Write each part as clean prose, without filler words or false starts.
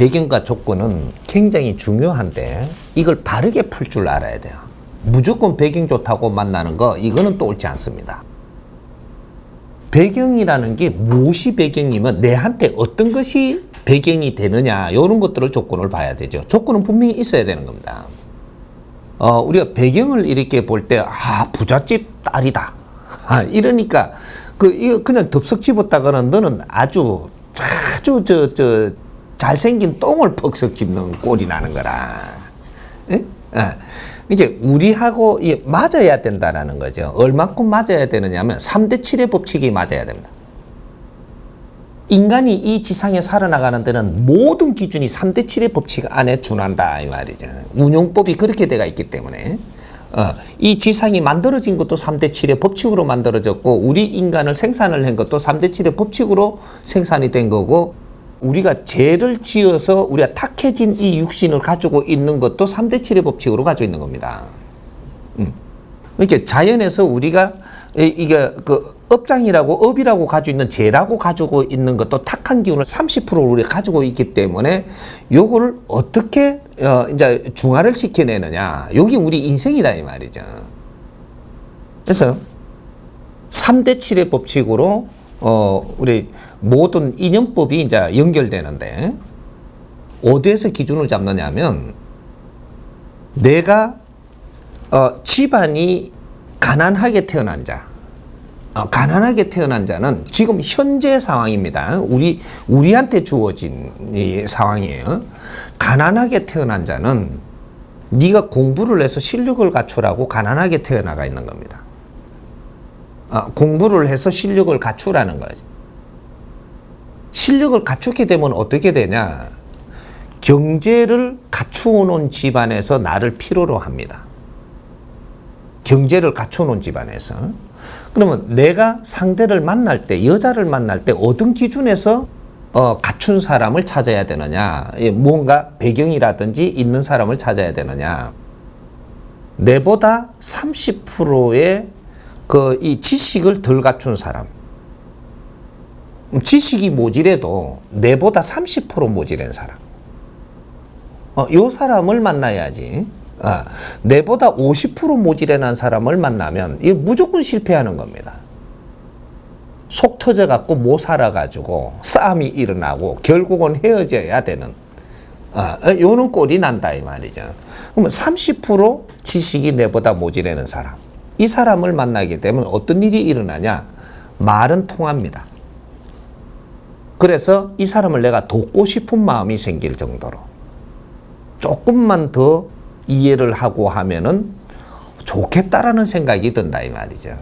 배경과 조건은 굉장히 중요한데 이걸 바르게 풀 줄 알아야 돼요. 무조건 배경 좋다고 만나는 거 이거는 또 옳지 않습니다. 배경이라는 게 무엇이 배경이면 내한테 어떤 것이 배경이 되느냐 이런 것들을 조건을 봐야 되죠. 조건은 분명히 있어야 되는 겁니다. 우리가 배경을 이렇게 볼 때 부잣집 딸이다 이러니까 이거 그냥 덥석 집었다가는 너는 아주 잘생긴 똥을 퍽석 집는 꼴이 나는 거라. 예? 이제 우리하고 맞아야 된다라는 거죠. 얼마큼 맞아야 되느냐면 3대 7의 법칙이 맞아야 됩니다. 인간이 이 지상에 살아나가는 데는 모든 기준이 3대 7의 법칙 안에 준한다 이 말이죠. 운용법이 그렇게 돼가 있기 때문에 이 지상이 만들어진 것도 3대 7의 법칙으로 만들어졌고 우리 인간을 생산을 한 것도 3대 7의 법칙으로 생산이 된 거고 우리가 죄를 지어서 우리가 탁해진 이 육신을 가지고 있는 것도 3대 7의 법칙으로 가지고 있는 겁니다. 이렇게 자연에서 우리가 이게 업장이라고 업이라고 가지고 있는 죄라고 가지고 있는 것도 탁한 기운을 30%를 우리가 가지고 있기 때문에 요거를 어떻게 이제 중화를 시켜내느냐 여기 우리 인생이다 이 말이죠. 그래서 3대 7의 법칙으로 우리 모든 인연법이 이제 연결되는데 어디에서 기준을 잡느냐면 내가 집안이 가난하게 태어난 자, 가난하게 태어난 자는 지금 현재 상황입니다. 우리한테 주어진 이 상황이에요. 가난하게 태어난 자는 네가 공부를 해서 실력을 갖추라고 가난하게 태어나가 있는 겁니다. 공부를 해서 실력을 갖추라는 거지. 실력을 갖추게 되면 어떻게 되냐? 경제를 갖추어 놓은 집안에서 나를 필요로 합니다. 경제를 갖추어 놓은 집안에서. 그러면 내가 상대를 만날 때, 여자를 만날 때 어떤 기준에서 갖춘 사람을 찾아야 되느냐? 뭔가 배경이라든지 있는 사람을 찾아야 되느냐? 내보다 30%의 이 지식을 덜 갖춘 사람. 지식이 모자라도 내보다 30% 모자란 사람. 요 사람을 만나야지. 내보다 50% 모자란 사람을 만나면 이게 무조건 실패하는 겁니다. 속 터져갖고 못 살아가지고 싸움이 일어나고 결국은 헤어져야 되는 요는 꼴이 난다 이 말이죠. 그러면 30% 지식이 내보다 모자라는 사람. 이 사람을 만나게 되면 어떤 일이 일어나냐? 말은 통합니다. 그래서 이 사람을 내가 돕고 싶은 마음이 생길 정도로 조금만 더 이해를 하고 하면은 좋겠다라는 생각이 든다 이 말이죠.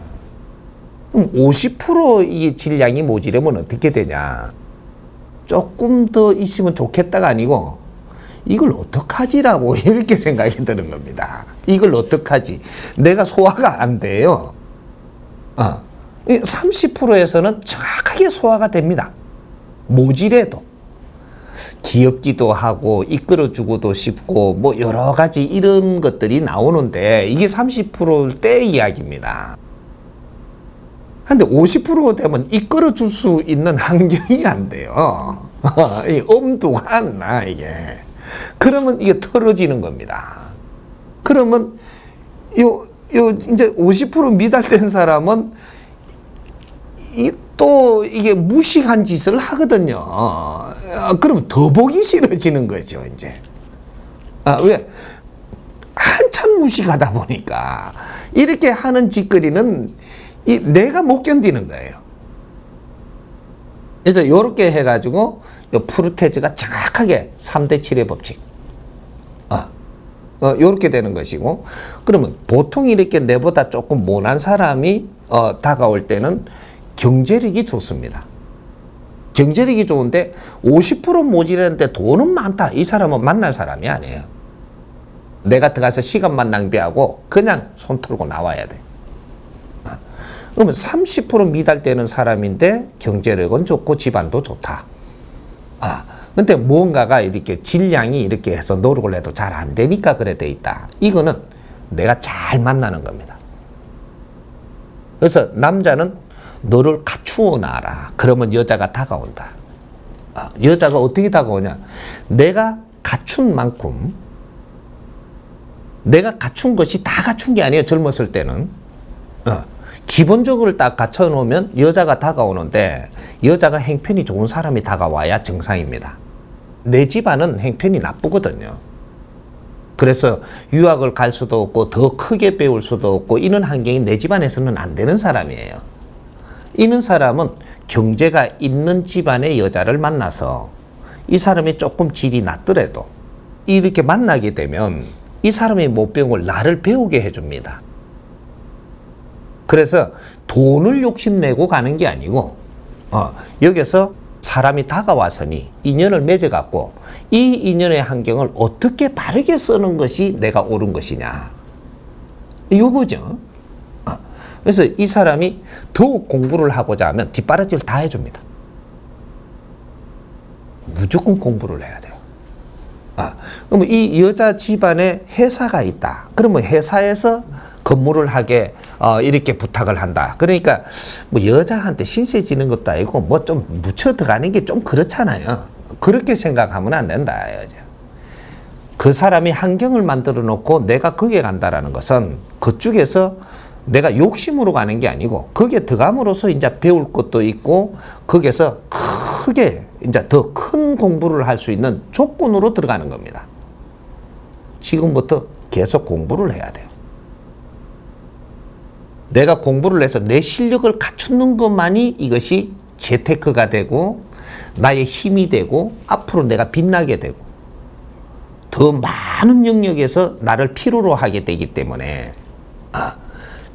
그럼 50%의 질량이 모자라면 어떻게 되냐? 조금 더 있으면 좋겠다가 아니고 이걸 어떡하지라고 이렇게 생각이 드는 겁니다. 이걸 어떡하지? 내가 소화가 안 돼요. 30%에서는 정확하게 소화가 됩니다. 모질해도 귀엽기도 하고 이끌어주고도 싶고 뭐 여러 가지 이런 것들이 나오는데 이게 30%대 이야기입니다. 근데 50% 되면 이끌어줄 수 있는 환경이 안 돼요. 이 엄두가 안 나 이게. 그러면 이게 털어지는 겁니다. 그러면 이제 50% 미달된 사람은 또 이게 무식한 짓을 하거든요. 그러면 더 보기 싫어지는 거죠, 이제. 왜? 한참 무식하다 보니까 이렇게 하는 짓거리는 내가 못 견디는 거예요. 그래서 이렇게 해가지고 프루테즈가 정확하게 3대 7의 법칙. 이렇게 되는 것이고, 그러면 보통 이렇게 내보다 조금 못한 사람이 다가올 때는 경제력이 좋습니다. 경제력이 좋은데 50% 모자라는데 돈은 많다. 이 사람은 만날 사람이 아니에요. 내가 들어가서 시간만 낭비하고 그냥 손 털고 나와야 돼. 그러면 30% 미달되는 사람인데 경제력은 좋고 집안도 좋다. 근데 무언가가 이렇게 질량이 이렇게 해서 노력을 해도 잘 안 되니까 그래 돼 있다. 이거는 내가 잘 만나는 겁니다. 그래서 남자는 너를 갖추어 놔라. 그러면 여자가 다가온다. 여자가 어떻게 다가오냐? 내가 갖춘 만큼, 내가 갖춘 것이 다 갖춘 게 아니에요. 젊었을 때는. 기본적으로 딱 갖춰놓으면 여자가 다가오는데, 여자가 행편이 좋은 사람이 다가와야 정상입니다. 내 집안은 행편이 나쁘거든요. 그래서 유학을 갈 수도 없고 더 크게 배울 수도 없고 이런 환경이 내 집안에서는 안 되는 사람이에요. 이런 사람은 경제가 있는 집안의 여자를 만나서 이 사람이 조금 질이 낮더라도 이렇게 만나게 되면 이 사람이 못 배운 걸 나를 배우게 해줍니다. 그래서 돈을 욕심내고 가는 게 아니고 여기서 사람이 다가와서니 인연을 맺어갖고 이 인연의 환경을 어떻게 바르게 쓰는 것이 내가 옳은 것이냐, 요거죠. 그래서 이 사람이 더욱 공부를 하고자 하면 뒷바라지를 다 해줍니다. 무조건 공부를 해야 돼요. 그러면 이 여자 집안에 회사가 있다. 그러면 회사에서 근무를 하게 이렇게 부탁을 한다. 그러니까 뭐 여자한테 신세 지는 것도 아니고 뭐 좀 묻혀 들어가는 게 좀 그렇잖아요. 그렇게 생각하면 안 된다. 여자. 그 사람이 환경을 만들어 놓고 내가 거기에 간다라는 것은 그쪽에서 내가 욕심으로 가는 게 아니고 거기에 들어감으로써 이제 배울 것도 있고 거기에서 크게 이제 더 큰 공부를 할 수 있는 조건으로 들어가는 겁니다. 지금부터 계속 공부를 해야 돼요. 내가 공부를 해서 내 실력을 갖추는 것만이 이것이 재테크가 되고 나의 힘이 되고 앞으로 내가 빛나게 되고 더 많은 영역에서 나를 필요로 하게 되기 때문에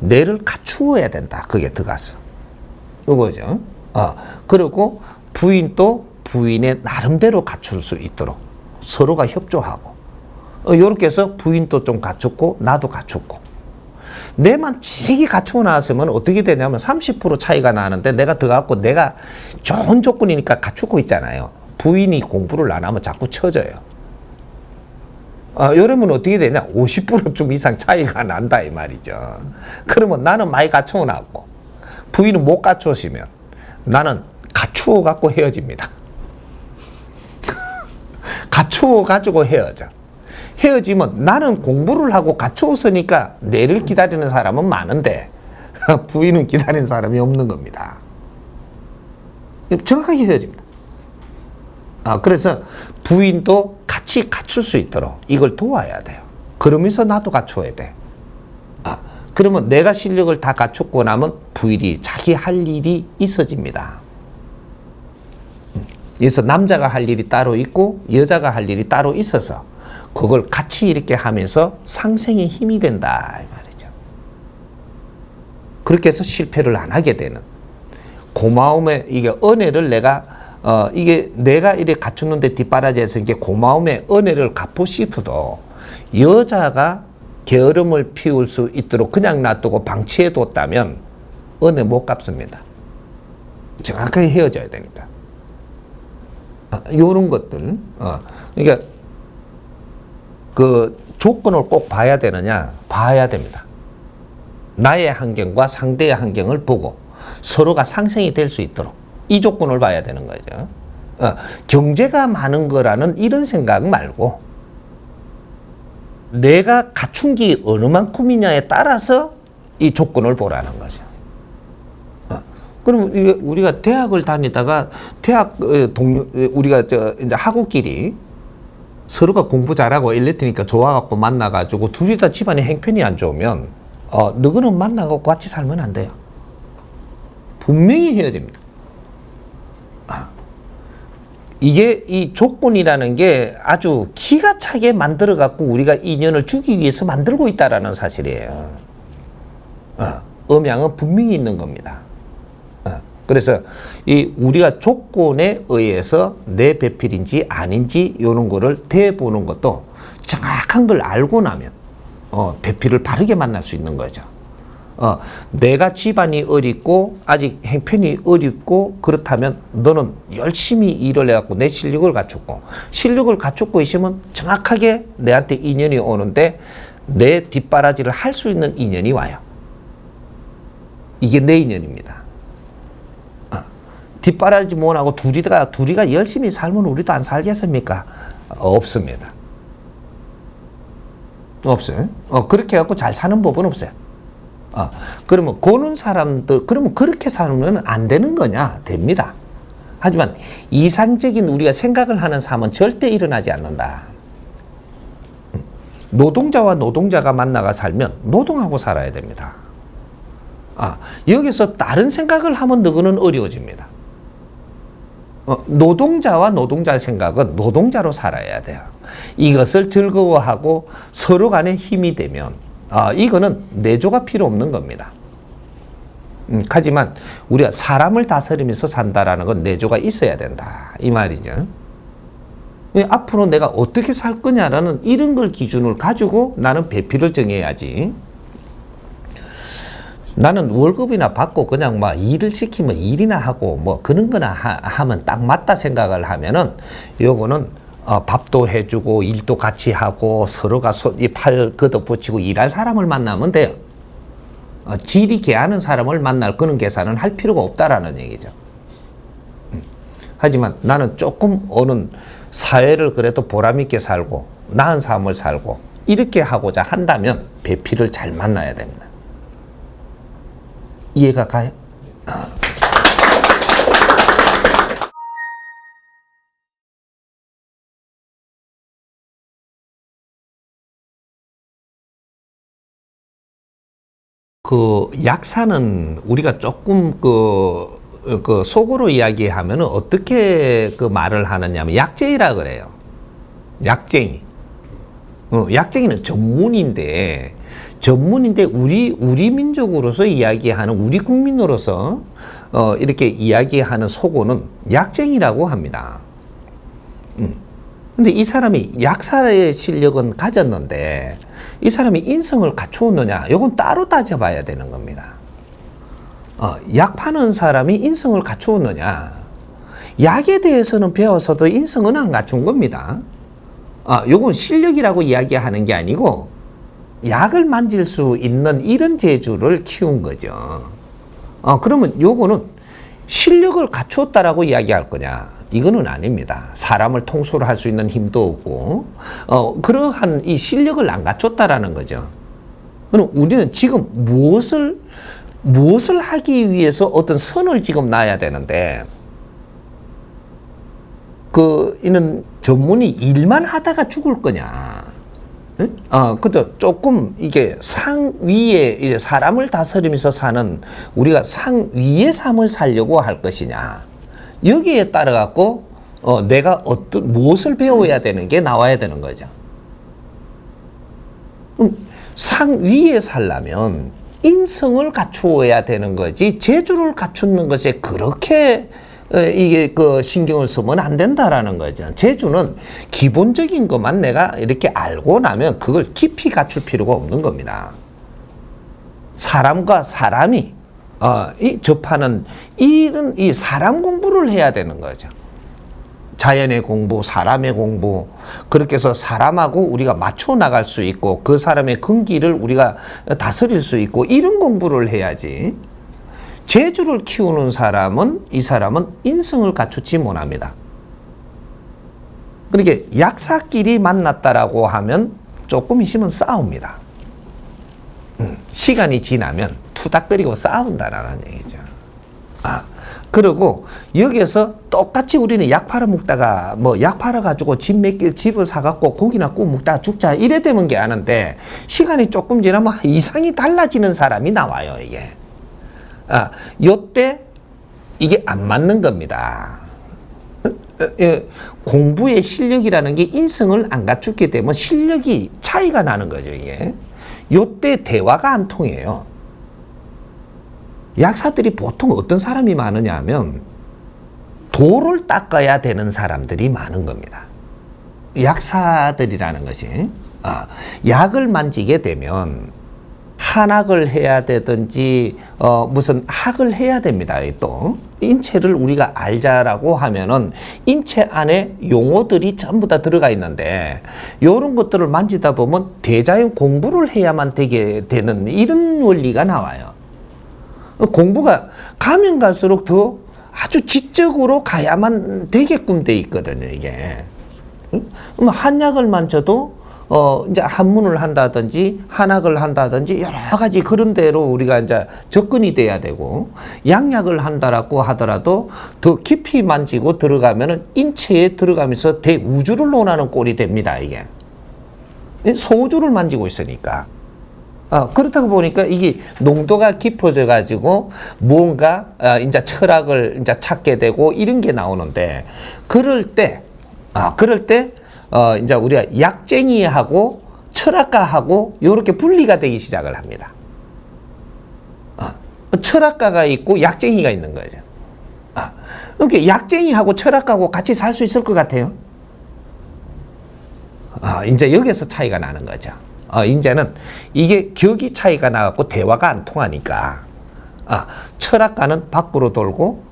뇌를 갖추어야 된다. 그게 들어가서. 이거죠. 그리고 부인도 부인의 나름대로 갖출 수 있도록 서로가 협조하고 이렇게 해서 부인도 좀 갖췄고 나도 갖췄고 내만 되게 갖추고 나왔으면 어떻게 되냐면 30% 차이가 나는데 내가 들어갔고 내가 좋은 조건이니까 갖추고 있잖아요. 부인이 공부를 안 하면 자꾸 처져요. 이러면 어떻게 되냐? 50%좀 이상 차이가 난다 이 말이죠. 그러면 나는 많이 갖추어 놨고 부인은 못 갖추시면 나는 갖추어 갖고 헤어집니다. 갖추어 가지고 헤어져. 헤어지면 나는 공부를 하고 갖추었으니까 내를 기다리는 사람은 많은데 부인은 기다리는 사람이 없는 겁니다. 정확하게 헤어집니다. 그래서 부인도 같이 갖출 수 있도록 이걸 도와야 돼요. 그러면서 나도 갖춰야 돼. 그러면 내가 실력을 다 갖추고 나면 부인이 자기 할 일이 있어집니다. 그래서 남자가 할 일이 따로 있고 여자가 할 일이 따로 있어서 그걸 같이 이렇게 하면서 상생의 힘이 된다 이 말이죠. 그렇게 해서 실패를 안 하게 되는 고마움의 이게 은혜를 이게 내가 이렇게 갖추는데 뒷바라지에서 이게 고마움의 은혜를 갚고 싶어도 여자가 게으름을 피울 수 있도록 그냥 놔두고 방치해 뒀다면 은혜 못 갚습니다. 정확하게 헤어져야 되니까. 요런 것들. 그러니까 그 조건을 꼭 봐야 되느냐? 봐야 됩니다. 나의 환경과 상대의 환경을 보고 서로가 상생이 될 수 있도록 이 조건을 봐야 되는 거죠. 경제가 많은 거라는 이런 생각 말고 내가 갖춘 게 어느 만큼이냐에 따라서 이 조건을 보라는 거죠. 그럼 우리가 대학을 다니다가 우리가 이제 학우끼리 서로가 공부 잘하고 일let니까 좋아갖고 만나가지고 둘이 다 집안에 행편이 안 좋으면 너희는 만나고 같이 살면 안 돼요. 분명히 헤어집니다. 이게 이 조건이라는 게 아주 기가 차게 만들어 갖고 우리가 인연을 주기 위해서 만들고 있다라는 사실이에요. 음양은 분명히 있는 겁니다. 그래서 우리가 조건에 의해서 내 배필인지 아닌지 이런 거를 대보는 것도 정확한 걸 알고 나면 배필을 바르게 만날 수 있는 거죠. 내가 집안이 어렵고 아직 행편이 어렵고 그렇다면 너는 열심히 일을 해갖고 내 실력을 갖췄고 있으면 정확하게 내한테 인연이 오는데 내 뒷바라지를 할 수 있는 인연이 와요. 이게 내 인연입니다. 뒷바라지 못하고 둘이가 열심히 살면 우리도 안 살겠습니까? 없습니다. 없어요. 그렇게 해갖고 잘 사는 법은 없어요. 그러면 그런 사람들, 그러면 그렇게 살면 안 되는 거냐? 됩니다. 하지만 이상적인 우리가 생각을 하는 삶은 절대 일어나지 않는다. 노동자와 노동자가 만나가 살면 노동하고 살아야 됩니다. 여기서 다른 생각을 하면 너는 어려워집니다. 노동자와 노동자의 생각은 노동자로 살아야 돼요. 이것을 즐거워하고 서로 간에 힘이 되면 이거는 내조가 필요 없는 겁니다. 하지만 우리가 사람을 다스리면서 산다라는 건 내조가 있어야 된다 이 말이죠. 앞으로 내가 어떻게 살 거냐라는 이런 걸 기준을 가지고 나는 배필을 정해야지. 나는 월급이나 받고 그냥 막 일을 시키면 일이나 하고 뭐 그런 거나 하면 딱 맞다 생각을 하면은 요거는 밥도 해주고 일도 같이 하고 서로가 이 팔 걷어붙이고 일할 사람을 만나면 돼요. 질이 개하는 사람을 만날 그런 계산은 할 필요가 없다라는 얘기죠. 하지만 나는 조금 어느 사회를 그래도 보람있게 살고 나은 삶을 살고 이렇게 하고자 한다면 배필을 잘 만나야 됩니다. 이해가 가요? 그 약사는 우리가 조금 그 속으로 이야기하면 어떻게 그 말을 하느냐면 약쟁이라 그래요. 약쟁이. 약쟁이는 전문인데 우리 민족으로서 이야기하는 우리 국민으로서 이렇게 이야기하는 속어는 약쟁이라고 합니다. 근데 이 사람이 약사의 실력은 가졌는데 이 사람이 인성을 갖추었느냐? 이건 따로 따져봐야 되는 겁니다. 약 파는 사람이 인성을 갖추었느냐? 약에 대해서는 배워서도 인성은 안 갖춘 겁니다. 요건 실력이라고 이야기하는 게 아니고 약을 만질 수 있는 이런 재주를 키운 거죠. 그러면 요거는 실력을 갖추었다라고 이야기할 거냐? 이거는 아닙니다. 사람을 통솔을 할 수 있는 힘도 없고 그러한 이 실력을 안 갖췄다라는 거죠. 그럼 우리는 지금 무엇을 하기 위해서 어떤 선을 지금 놔야 되는데 이는 전문이 일만 하다가 죽을 거냐? 응? 그것도 조금 이게 상위에 이제 사람을 다스리면서 사는 우리가 상위의 삶을 살려고 할 것이냐? 여기에 따라 갖고 내가 무엇을 배워야 되는 게 나와야 되는 거죠. 상위에 살려면 인성을 갖추어야 되는 거지 재주를 갖추는 것에 그렇게 이게 신경을 쓰면 안 된다라는 거죠. 재주는 기본적인 것만 내가 이렇게 알고 나면 그걸 깊이 갖출 필요가 없는 겁니다. 사람과 사람이 접하는 일은 이 사람 공부를 해야 되는 거죠. 자연의 공부, 사람의 공부, 그렇게 해서 사람하고 우리가 맞춰 나갈 수 있고 그 사람의 근기를 우리가 다스릴 수 있고 이런 공부를 해야지. 재주를 키우는 이 사람은 인성을 갖추지 못합니다. 그렇게 약사끼리 만났다라고 하면 조금 있으면 싸웁니다. 시간이 지나면 투닥거리고 싸운다라는 얘기죠. 그리고 여기에서 똑같이 우리는 약 팔아 먹다가 약 팔아 가지고 집을 사갖고 고기나 구워 먹다가 죽자 이래 되는 게 아는데 시간이 조금 지나면 이상이 달라지는 사람이 나와요, 이게. 요때 이게 안 맞는 겁니다. 공부의 실력이라는 게 인성을 안 갖추게 되면 실력이 차이가 나는 거죠, 이게. 요때 대화가 안 통해요. 약사들이 보통 어떤 사람이 많으냐 하면 돌을 닦아야 되는 사람들이 많은 겁니다. 약사들이라는 것이 약을 만지게 되면 한학을 해야 되든지 무슨 학을 해야 됩니다. 또 인체를 우리가 알자라고 하면은 인체 안에 용어들이 전부 다 들어가 있는데 이런 것들을 만지다 보면 대자연 공부를 해야만 되게 되는 이런 원리가 나와요. 공부가 가면 갈수록 더 아주 지적으로 가야만 되게끔 돼 있거든요, 이게. 응? 그럼 한약을 만져도 이제 한문을 한다든지 한학을 한다든지 여러 가지 그런 대로 우리가 이제 접근이 돼야 되고, 양약을 한다라고 하더라도 더 깊이 만지고 들어가면은 인체에 들어가면서 대우주를 논하는 꼴이 됩니다, 이게. 소우주를 만지고 있으니까. 그렇다고 보니까 이게 농도가 깊어져 가지고 뭔가 이제 철학을 이제 찾게 되고 이런 게 나오는데, 그럴 때 이제 우리가 약쟁이하고 철학가하고 이렇게 분리가 되기 시작을 합니다. 철학가가 있고 약쟁이가 있는 거죠. 그러니까 약쟁이하고 철학가하고 같이 살 수 있을 것 같아요. 이제 여기서 차이가 나는 거죠. 이제는 이게 격이 차이가 나갖고 대화가 안 통하니까, 철학가는 밖으로 돌고,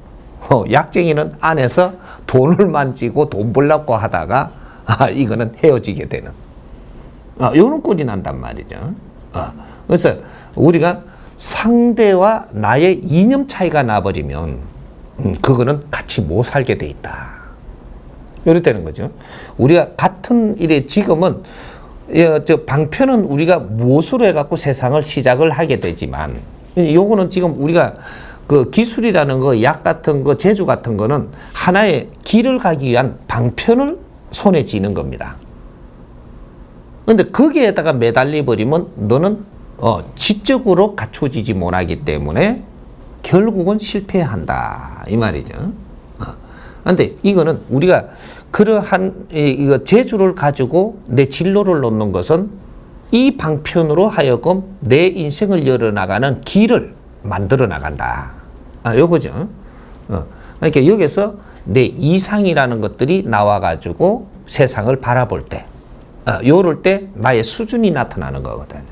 약쟁이는 안에서 돈을 만지고 돈 벌려고 하다가, 이거는 헤어지게 되는, 요런 꼴이 난단 말이죠. 그래서 우리가 상대와 나의 이념 차이가 나버리면, 그거는 같이 못 살게 돼 있다. 이렇다는 거죠. 우리가 같은 일에 지금은 방편은 우리가 무엇으로 해갖고 세상을 시작을 하게 되지만, 요거는 지금 우리가 그 기술이라는 거, 약 같은 거, 제주 같은 거는 하나의 길을 가기 위한 방편을 손에 쥐는 겁니다. 근데 거기에다가 매달려 버리면 너는 지적으로 갖춰지지 못하기 때문에 결국은 실패한다, 이 말이죠. 근데 이거는 우리가 그러한 이거 재주를 가지고 내 진로를 놓는 것은 이 방편으로 하여금 내 인생을 열어나가는 길을 만들어 나간다. 요거죠. 그러니까 여기서 내 이상이라는 것들이 나와가지고 세상을 바라볼 때, 요럴 때 나의 수준이 나타나는 거거든요.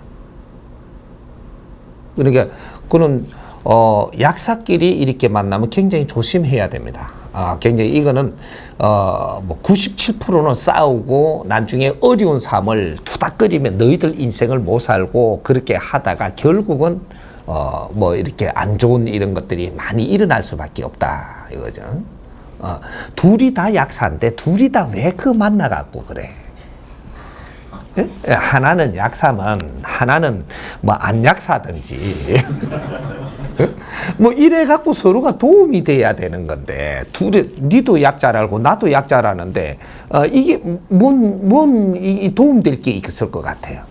그러니까 그는 약사끼리 이렇게 만나면 굉장히 조심해야 됩니다. 굉장히 이거는 뭐 97%는 싸우고 나중에 어려운 삶을 투닥거리며 너희들 인생을 못 살고 그렇게 하다가 결국은 뭐 이렇게 안 좋은 이런 것들이 많이 일어날 수밖에 없다, 이거죠. 둘이 다 약사인데 둘이 다 왜 그 만나갖고 그래? 하나는 약사면 하나는 뭐 안 약사든지 뭐 이래 갖고 서로가 도움이 돼야 되는 건데, 둘이 니도 약자라고 나도 약자라는데 이게 뭔 도움될 게 있을 것 같아요.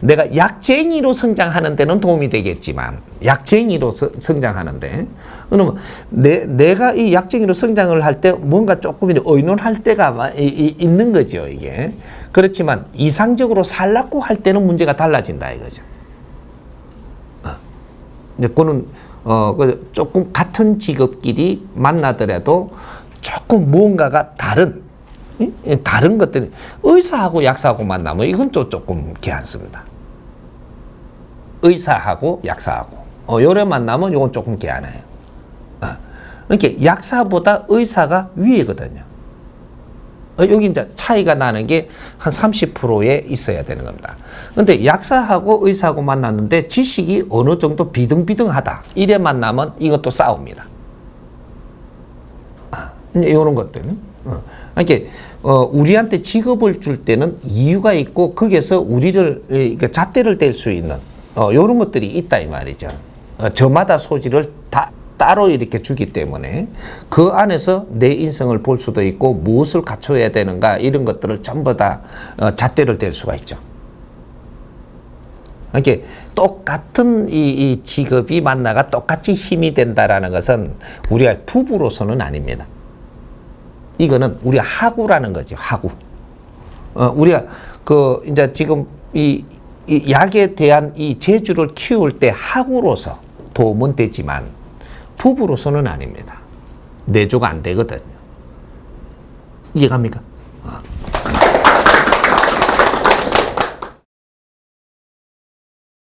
내가 약쟁이로 성장하는 데는 도움이 되겠지만, 약쟁이로 성장하는데, 그러면 내가 이 약쟁이로 성장을 할 때 뭔가 조금 의논할 때가 있는 거죠, 이게. 그렇지만 이상적으로 살라고 할 때는 문제가 달라진다, 이거죠. 그거는 조금 같은 직업끼리 만나더라도 조금 무언가가 다른 것들이, 의사하고 약사하고 만나면 이건 또 조금 개안습니다. 의사하고 약사하고 요래 만나면 이건 조금 개안해요. 그러니까 약사보다 의사가 위에거든요. 여기 이제 차이가 나는 게 한 30%에 있어야 되는 겁니다. 근데 약사하고 의사하고 만났는데 지식이 어느 정도 비등비등하다, 이래 만나면 이것도 싸웁니다. 이런 것들은. 그러니까 우리한테 직업을 줄 때는 이유가 있고 거기에서 우리를 그러니까 잣대를 뗄 수 있는 이런 것들이 있다, 이 말이죠. 저마다 소질을 다 따로 이렇게 주기 때문에 그 안에서 내 인생을 볼 수도 있고 무엇을 갖춰야 되는가, 이런 것들을 전부 다 잣대를 댈 수가 있죠. 이렇게 똑같은 이 직업이 만나가 똑같이 힘이 된다라는 것은 우리가 부부로서는 아닙니다. 이거는 우리가 하구라는 거죠, 하구. 우리가 이제 지금 이 약에 대한 이 재주를 키울 때 하구로서 도움은 되지만 부부로서는 아닙니다. 내조가 안 되거든요. 이해갑니까?